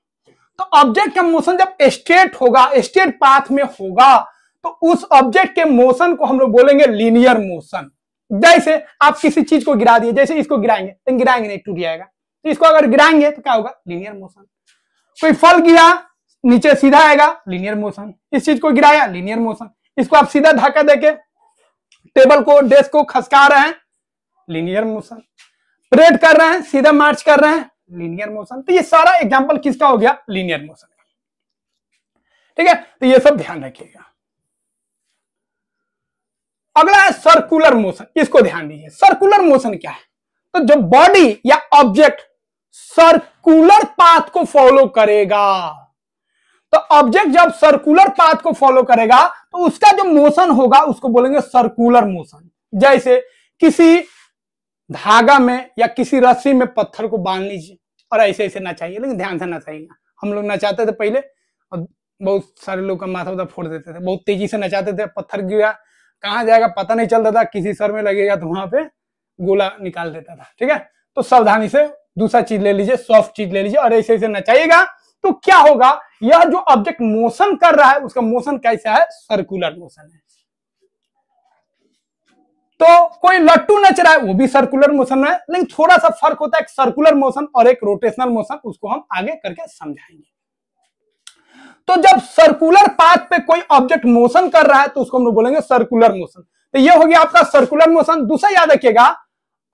तो ऑब्जेक्ट का मोशन जब स्ट्रेट होगा, स्ट्रेट पाथ में होगा, तो उस ऑब्जेक्ट के मोशन को हम लोग बोलेंगे लीनियर मोशन। जैसे आप किसी चीज को गिरा दिए, जैसे इसको गिराएंगे, लेकिन गिराएंगे नहीं, टूट जाएगा। तो इसको अगर गिराएंगे तो क्या होगा, लीनियर मोशन। कोई फल गिरा, नीचे सीधा आएगा, लीनियर मोशन। इस चीज को गिराया, लीनियर मोशन। इसको आप सीधा धक्का देके टेबल को, डेस्क को खसका रहे हैं, लीनियर मोशन। परेड कर रहे हैं, सीधा मार्च कर रहे हैं, लीनियर मोशन। तो ये सारा एग्जांपल किसका हो गया, लीनियर मोशन का। ठीक है, तो ये सब ध्यान रखिएगा। अगला है सर्कुलर मोशन, इसको ध्यान दीजिए। सर्कुलर मोशन क्या है, तो जब बॉडी या ऑब्जेक्ट सर्कुलर पाथ को फॉलो करेगा, तो ऑब्जेक्ट जब सर्कुलर पाथ को फॉलो करेगा तो उसका जो मोशन होगा उसको बोलेंगे सर्कुलर मोशन। जैसे किसी धागा में या किसी रस्सी में पत्थर को बांध लीजिए और ऐसे ऐसे नचाइए, लेकिन ध्यान से नचाइएगा। हम लोग नचाते थे पहले, और बहुत सारे लोग का माथा उधर फोड़ देते थे, बहुत तेजी से नचाते थे, पत्थर गिरा कहां जाएगा पता नहीं चलता था, किसी सर में लगेगा तो वहां पे गोला निकाल देता था। ठीक है, तो सावधानी से दूसरा चीज ले लीजिए, सॉफ्ट चीज ले लीजिए और ऐसे ऐसे नचाइएगा। तो क्या होगा, यह जो ऑब्जेक्ट मोशन कर रहा है उसका मोशन कैसा है, सर्कुलर मोशन है। तो कोई लट्टू नच रहा है वो भी सर्कुलर मोशन है, लेकिन थोड़ा सा फर्क होता है, एक सर्कुलर मोशन और एक रोटेशनल मोशन, उसको हम आगे करके समझाएंगे। तो जब सर्कुलर पाथ पे कोई ऑब्जेक्ट मोशन कर रहा है तो उसको हम लोग बोलेंगे सर्कुलर मोशन। तो ये हो गया आपका सर्कुलर मोशन। दूसरा याद रखिएगा,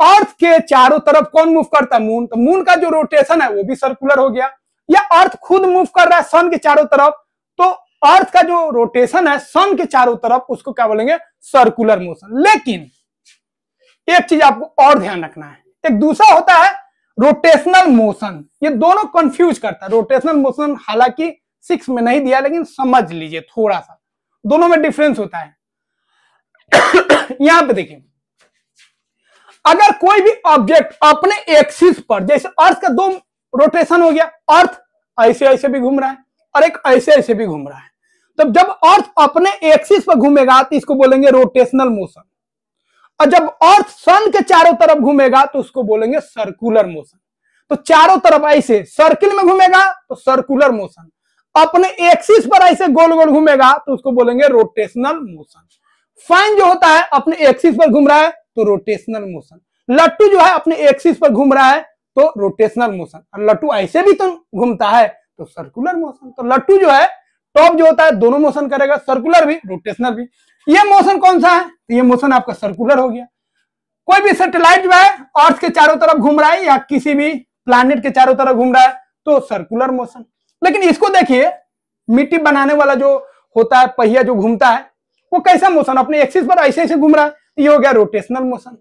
अर्थ के चारों तरफ कौन मूव करता है, मून। तो मून का जो रोटेशन है वो भी सर्कुलर हो गया। या अर्थ खुद मूव कर रहा है सन के चारों तरफ, तो अर्थ का जो रोटेशन है सन के चारों तरफ, उसको क्या बोलेंगे, सर्कुलर मोशन। लेकिन एक चीज आपको और ध्यान रखना है, एक दूसरा होता है रोटेशनल मोशन। ये दोनों कंफ्यूज करता है। रोटेशनल मोशन हालांकि 6 में नहीं दिया, लेकिन समझ लीजिए थोड़ा सा, दोनों में डिफरेंस होता है। यहां पे देखिए, अगर कोई भी ऑब्जेक्ट अपने एक्सिस पर, जैसे अर्थ का 2 रोटेशन हो गया, अर्थ ऐसे ऐसे भी घूम रहा है और एक ऐसे ऐसे भी घूम रहा है, तो जब अर्थ अपने एक्सिस पर घूमेगा तो इसको बोलेंगे रोटेशनल मोशन, और जब अर्थ सन के चारों तरफ घूमेगा तो उसको बोलेंगे सर्कुलर मोशन। तो चारों तरफ ऐसे सर्किल में घूमेगा तो सर्कुलर मोशन, अपने एक्सिस पर ऐसे गोल गोल घूमेगा तो उसको बोलेंगे रोटेशनल मोशन। फैन जो होता है अपने एक्सिस पर घूम रहा है तो रोटेशनल मोशन, लट्टू जो है अपने एक्सिस पर घूम रहा है तो रोटेशनल मोशन, और लट्टू ऐसे भी तो घूमता है तो सर्कुलर मोशन। तो लट्टू जो है टॉप जो होता है दोनों मोशन करेगा, सर्कुलर भी रोटेशनल भी। ये मोशन कौन सा है? तो ये मोशन आपका सर्कुलर हो गया। कोई भी सैटेलाइट जो है अर्थ के चारों तरफ घूम रहा है या किसी भी प्लैनेट के चारों तरफ घूम रहा है तो सर्कुलर मोशन। लेकिन इसको देखिए, मिट्टी बनाने वाला जो होता है पहिया जो घूमता है वो कैसा मोशन? अपने एक्सिस पर ऐसे ऐसे घूम रहा है, ये हो गया रोटेशनल मोशन।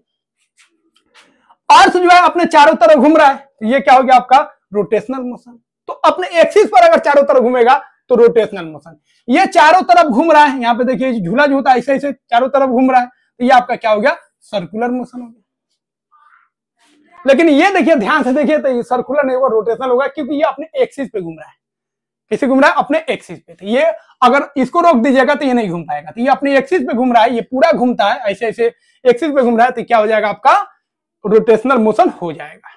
अर्थ जो है अपने चारों तरफ घूम रहा है तो ये क्या हो गया आपका रोटेशनल मोशन। तो अपने एक्सिस पर अगर चारों तरफ घूमेगा तो रोटेशनल मोशन। ये चारों तरफ घूम रहा है, यहाँ पे देखिए झूला जो होता है ऐसे ऐसे चारों तरफ घूम रहा है तो ये आपका क्या हो गया? सर्कुलर मोशन हो गया। लेकिन ये देखिए ध्यान से देखिए तो ये सर्कुलर नहीं होगा, रोटेशनल होगा, क्योंकि ये अपने एक्सिस पे घूम रहा है। किसे घूम रहा है? अपने एक्सिस पे। तो ये अगर इसको रोक दीजिएगा तो ये नहीं घूम पाएगा। तो ये अपने एक्सिस पे घूम रहा है, ये पूरा घूमता है ऐसे ऐसे एक्सिस पे घूम रहा है तो क्या हो जाएगा आपका? रोटेशनल मोशन हो जाएगा।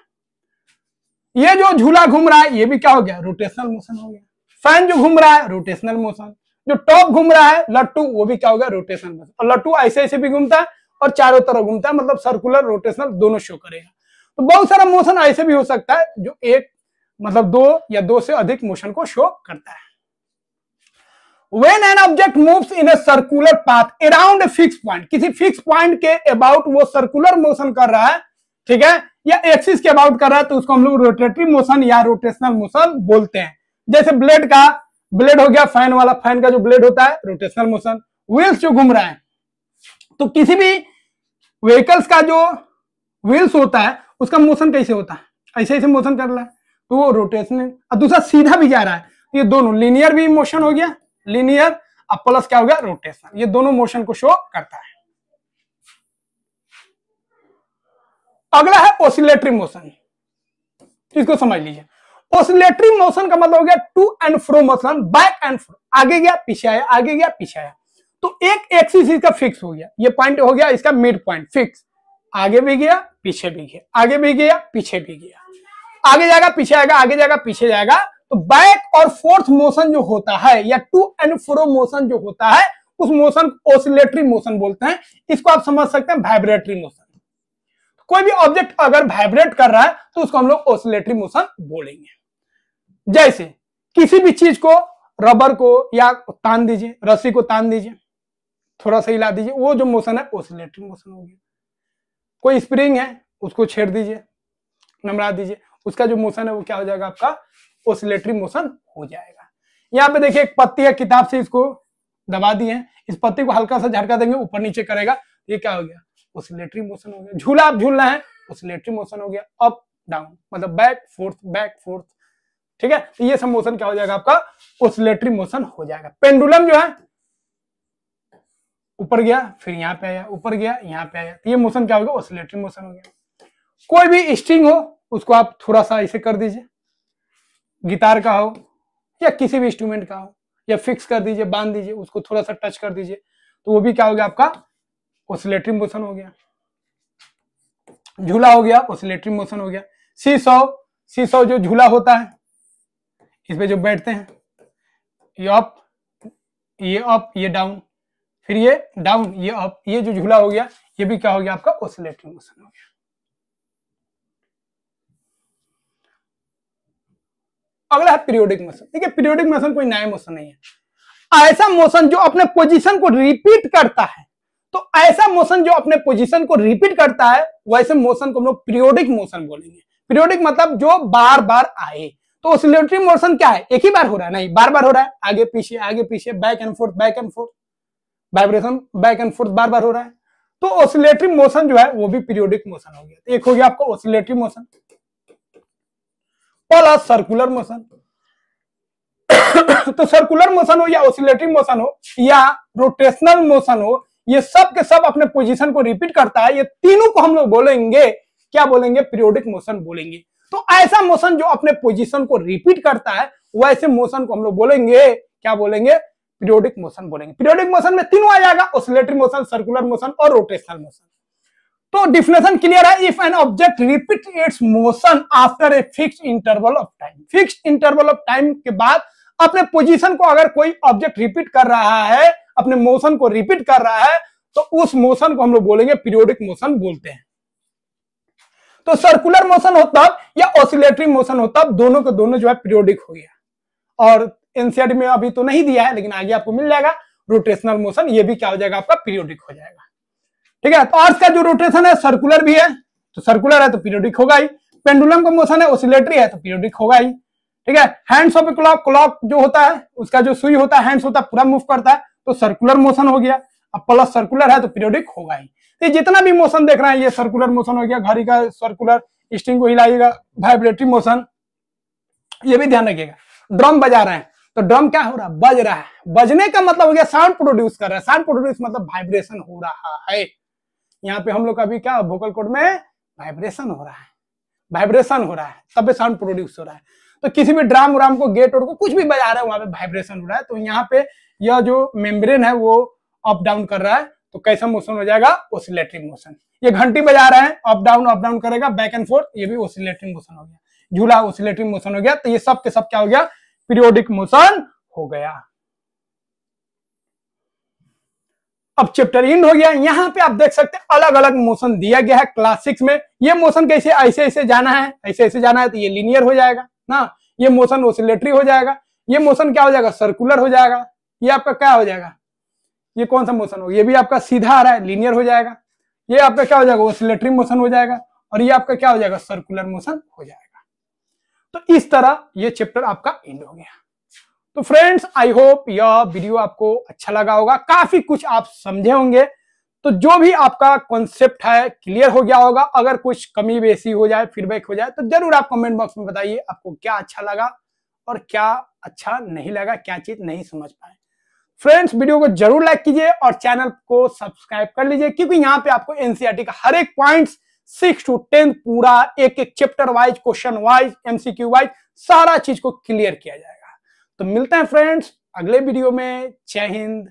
ये जो झूला घूम रहा है ये भी क्या हो गया? रोटेशनल मोशन हो गया। फैन जो घूम रहा है रोटेशनल मोशन, जो टॉप घूम रहा है लट्टू वो भी क्या हो गया? Rotational motion. और लट्टू ऐसे ऐसे भी घूमता है और चारों तरफ घूमता है, मतलब सर्कुलर रोटेशनल दोनों शो करेगा। तो बहुत सारा मोशन ऐसे भी हो सकता है जो एक मतलब दो या दो से अधिक मोशन को शो करता है। When an object moves in a circular path around a fixed point, किसी फिक्स पॉइंट के अबाउट वो सर्कुलर मोशन कर रहा है, ठीक है, या एक्सिस के अबाउट कर रहा है तो उसको हम लोग रोटेटरी मोशन या रोटेशनल मोशन बोलते हैं। जैसे ब्लेड हो गया फैन वाला, फैन का जो ब्लेड होता है रोटेशनल मोशन। व्हील्स जो घूम रहा है तो किसी भी व्हीकल्स का जो व्हील्स होता है उसका मोशन कैसे होता है? ऐसे ऐसे मोशन कर रहा है तो वो रोटेशनल, और दूसरा सीधा भी जा रहा है, ये दोनों लीनियर भी मोशन हो गया, लीनियर और प्लस क्या हो गया? रोटेशनल। ये दोनों मोशन को शो करता है। अगला है ऑसिलेटरी मोशन, इसको समझ लीजिए। ऑसिलेटरी मोशन का मतलब हो गया to and fro motion, back and fro, आगे गया पीछे आया, आगे गया पीछे आया। तो एक एक्सिस इसका फिक्स हो गया, ये पॉइंट हो गया इसका मिड पॉइंट फिक्स, आगे भी गया पीछे भी गया, आगे भी गया पीछे भी गया, आगे जाएगा पीछे आएगा, आगे जाएगा पीछे जाएगा। तो बैक और फोर्थ मोशन जो होता है या टू एंड फ्रो मोशन जो होता है उस मोशन को ऑसिलेटरी मोशन बोलते हैं। इसको आप समझ सकते हैं वाइब्रेटरी मोशन। कोई भी ऑब्जेक्ट अगर वाइब्रेट कर रहा है तो उसको हम लोग ऑसिलेटरी मोशन बोलेंगे। जैसे किसी भी चीज को, रबर को या तान दीजिए, रस्सी को तान दीजिए, थोड़ा सा हिला दीजिए, वो जो मोशन है ऑसिलेटरी मोशन हो गया। कोई स्प्रिंग है उसको छेड़ दीजिए, नमरा दीजिए, उसका जो मोशन है वो क्या हो जाएगा? आपका ऑसिलेटरी मोशन हो जाएगा। यहाँ पे देखिए एक पत्ती है, किताब से इसको दबा दिए, इस पत्ती को हल्का सा झटका देंगे ऊपर नीचे करेगा, ये क्या हो गया? ऑसिलेटरी मोशन हो गया। झूला आप झूलना है, ऑसिलेटरी मोशन हो गया। अप डाउन मतलब बैक फोर्थ, ठीक है। तो ये सब मोशन क्या हो जाएगा? आपका ऑसिलेटरी मोशन हो जाएगा। पेंडुलम जो है ऊपर गया फिर यहाँ पे आया, ऊपर गया यहाँ पे आया, तो ये मोशन क्या हो गया? ऑसिलेटरी मोशन हो गया। कोई भी स्ट्रिंग हो उसको आप थोड़ा सा ऐसे कर दीजिए, गिटार का हो या किसी भी इंस्ट्रूमेंट का हो, या फिक्स कर दीजिए, बांध दीजिए, उसको थोड़ा सा टच कर दीजिए, तो वो भी क्या हो गया? आपका ऑसिलेटरी मोशन हो गया। झूला हो गया, ऑसिलेटरी मोशन हो गया। सीसॉ जो झूला होता है इस पे जो बैठते हैं, ये अप ये डाउन, फिर ये डाउन ये अप, ये जो झूला हो गया ये भी क्या हो गया? आपका ऑसिलेटरी मोशन हो गया। अगला है पीरियोडिक मोशन। देखिए पीरियोडिक मोशन कोई नया मोशन नहीं है, ऐसा मोशन जो अपने पोजीशन को रिपीट करता है। तो ऐसा मोशन जो अपने पोजीशन को रिपीट करता है वैसे मोशन को हम लोग पीरियोडिक मोशन बोलेंगे। पीरियोडिक मतलब जो बार बार आए। तो ऑसिलेटरी मोशन क्या है? एक ही बार हो रहा है? नहीं, बार बार हो रहा है, आगे पीछे, back and forth, vibration back and forth बार बार हो रहा है। तो ऑसिलेटरी मोशन जो है वो भी पीरियोडिक मोशन हो गया। एक हो गया आपका oscillatory motion plus circular motion. तो सर्कुलर मोशन हो या ऑसिलेटरी मोशन हो या रोटेशनल मोशन हो, ये सब के सब अपने पोजीशन को रिपीट करता है। ये तीनों को हम लोग बोलेंगे, क्या बोलेंगे? पीरियोडिक मोशन बोलेंगे। तो ऐसा मोशन जो अपने पोजीशन को रिपीट करता है वैसे मोशन को हम लोग बोलेंगे, क्या बोलेंगे? पीरियोडिक मोशन बोलेंगे। पीरियोडिक मोशन में तीनों आ जाएगा, ऑसिलेटरी मोशन, सर्कुलर मोशन और रोटेशनल मोशन। तो डिफिनेशन क्लियर है, if an object repeat it's motion after a fixed interval of time. Fixed interval of time के बाद अपने पोजीशन को अगर कोई ऑब्जेक्ट रिपीट कर रहा है, अपने मोशन को रिपीट कर रहा है, तो उस मोशन को हम लोग बोलेंगे पीरियोडिक मोशन बोलते हैं। तो सर्कुलर मोशन हो तब या ऑसिलेटरी मोशन हो तब दोनों के दोनों जो है पीरियोडिक हो गया। और एनसीईआरटी में अभी तो नहीं दिया है, लेकिन आगे आपको मिल जाएगा रोटेशनल मोशन, ये भी क्या हो जाएगा आपका पीरियोडिक हो जाएगा। ठीक है, तो अर्थ का जो रोटेशन है सर्कुलर भी है, तो सर्कुलर है तो पीरियोडिक होगा ही। पेंडुलम का मोशन है ऑसिलेटरी है तो पीरियोडिक होगा ही। ठीक है, hands of a clock, clock जो होता है उसका जो सुई होता है, हैंड्स होता है, पूरा मूव करता है तो सर्कुलर मोशन हो गया। अब प्लस सर्कुलर है तो पीरियोडिक होगा ही। तो जितना भी मोशन देख रहे हैं ये सर्कुलर मोशन हो गया। घड़ी का सर्कुलर, स्ट्रिंग को हिलाइएगा, वाइब्रेटरी मोशन, ये भी ध्यान रखिएगा। ड्रम बजा रहे हैं तो ड्रम क्या हो रहा है, बज रहा है। बजने का मतलब हो गया साउंड प्रोड्यूस कर रहा है, साउंड प्रोड्यूस मतलब वाइब्रेशन हो रहा है। यहाँ पे हम लोग का भी क्या वोकल कॉर्ड में वाइब्रेशन हो रहा है, वाइब्रेशन हो रहा है, तब साउंड प्रोड्यूस हो रहा है। तो किसी भी ड्राम उराम को, गेट और को कुछ भी बजा रहे हैं वहां पे वाइब्रेशन हो रहा है। तो यहाँ पे यह जो मेम्ब्रेन है वो अप डाउन कर रहा है, तो कैसा मोशन हो जाएगा, ऑसिलेटरी मोशन। ये घंटी बजा रहे हैं, अप डाउन करेगा, बैक एंड फोर्थ, ये भी ऑसिलेटरी मोशन हो गया। झूला ऑसिलेटरी मोशन हो गया। तो ये सब के सब क्या हो गया, पीरियोडिक मोशन हो गया। अब चैप्टर एंड हो गया। यहाँ पे आप देख सकते हैं अलग अलग मोशन दिया गया है क्लास 6 में। ये मोशन कैसे, ऐसे ऐसे जाना है, ऐसे ऐसे जाना है तो ये लीनियर हो जाएगा ना। ये मोशन ऑसिलेटरी हो जाएगा। ये मोशन क्या हो जाएगा, सर्कुलर हो जाएगा। ये आपका क्या हो जाएगा, ये कौन सा मोशन हो, ये भी आपका सीधा आ रहा है, लीनियर हो जाएगा। ये आपका क्या हो जाएगा, ऑसिलेटरी मोशन हो जाएगा। और ये आपका क्या हो जाएगा, सर्कुलर मोशन हो जाएगा। तो इस तरह ये चैप्टर आपका एंड हो गया। तो फ्रेंड्स, आई होप यह वीडियो आपको अच्छा लगा होगा, काफी कुछ आप समझे होंगे। तो जो भी आपका कॉन्सेप्ट है क्लियर हो गया होगा। अगर कुछ कमी बेसी हो जाए, फीडबैक हो जाए, तो जरूर आप कमेंट बॉक्स में बताइए आपको क्या अच्छा लगा और क्या अच्छा नहीं लगा, क्या चीज नहीं समझ पाए। फ्रेंड्स, वीडियो को जरूर लाइक कीजिए और चैनल को सब्सक्राइब कर लीजिए, क्योंकि यहाँ पे आपको एनसीईआरटी का हर एक पॉइंट्स 6 to 10 पूरा एक एक chapter wise, question wise, MCQ wise सारा चीज को क्लियर किया जाएगा। तो मिलते हैं फ्रेंड्स अगले वीडियो में। जय हिंद।